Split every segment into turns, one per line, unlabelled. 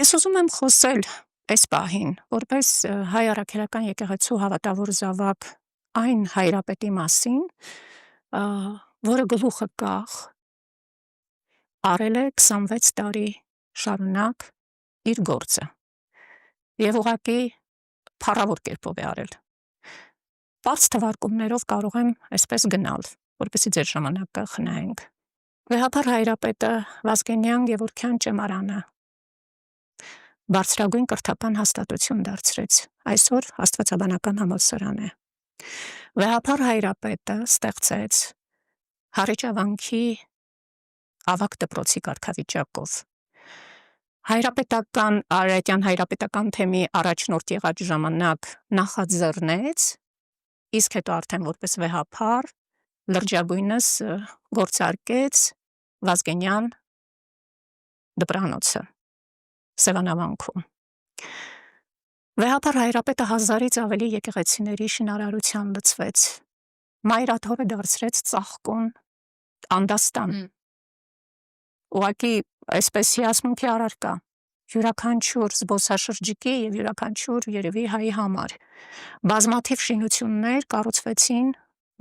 Ես ուզում եմ խոսել այս պահին, որպես հայ առաքելական եկեղեցու հավատավոր զավակ այն հայրապետի մասին, որը գլուխը կախ արել է 26 տարի շարունակ իր գործը եւ ուղղակի փառավոր կերպով է արել։ Պարզ թվարկումներով կարող եմ այսպես գնալ, որպեսզի ձեր ժամանակը խնայենք։ Վեհափառ հայրապետը Վազգենյան Գևորգյան ճեմարանը բարձրագույն կրթական հաստատություն դարձրեց, այսօր Աստվածաբանական համալսարան է։ Վեհափառ հայրապետը ստեղծեց Հառիճավանքի ավագ դպրոցի կարգավիճակով։ Արարատյան հայրապետական թեմի առաջնորդ եղած ժամանակ նախաձեռնեց, իսկ հետո արդեն որպես վեհափառ լրջագույնս գործարկեց Վազգենյան դպրանոցը Սևանավանքում։ Վեհափառ հայրապետը 1000-ից ավելի եկեղեցիների շինարարության լծվեց, մայրաթորը դարձրեց ծաղկուն անդաստան, ուղղակի այսպես հիասմունքի առարկա յուրաքանչյուր զբոսաշրջիկի և յուրաքանչյուր երևի հայի համար։ Բազմաթիվ շինություններ կառուցվեցին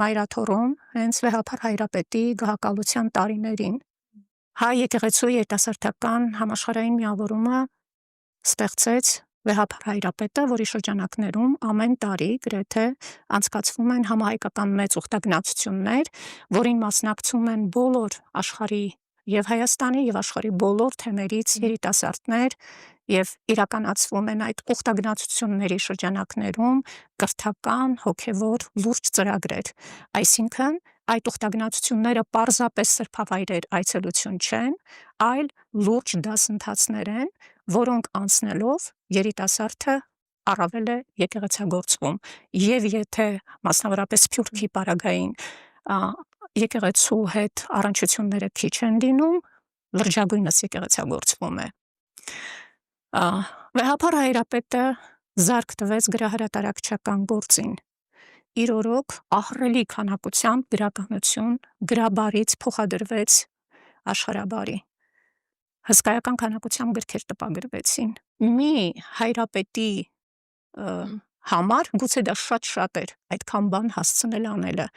մայրաթորում հենց վեհափառ հայրապետի գահակալության տարիներին։ Հայ եկեղեցու երիտասարդական համաշխարհային միավորումը ստեղծեց վեհափառ հայրապետը, որի շրջանակներում ամեն տարի գրեթե անցկացվում են համահայկական մեծ ուխտագնացություններ, որին մասնակցում են բոլոր աշխարհի և Հայաստանի և աշխարհի բոլոր թեմերից երիտասարդներ և իրականացվում են այդ ուխտագնացությունների շրջանակներում կրթական, հոգևոր լուրջ ծրագրեր, այսինքն այդ ուխտագնացությունները պարզապես սրբավայրեր այցելություն չեն, այլ լուրջ դասընթացներ են, որոնք անցնելով երիտասարդը առավել է եկեղեցագործվում, և եթե մասնավորապես Սփյուռքի պարագային եկեղեցու հետ առնչությունները քիչ են լինում, լրջագույնս եկեղեցագործվում է։ Վեհափառ հայրապետը զարկ տվեց գրահրատարակչական գործին, իր օրոք ահռելի քանակությամբ գրականություն գրաբարից փոխադրվեց աշխարհաբարի, հսկայական քանակությամբ գրքեր տպագրվեցին։ Մի հայրապետի համար գուցե դա շատ էր այդքան բան հասցնել անելը,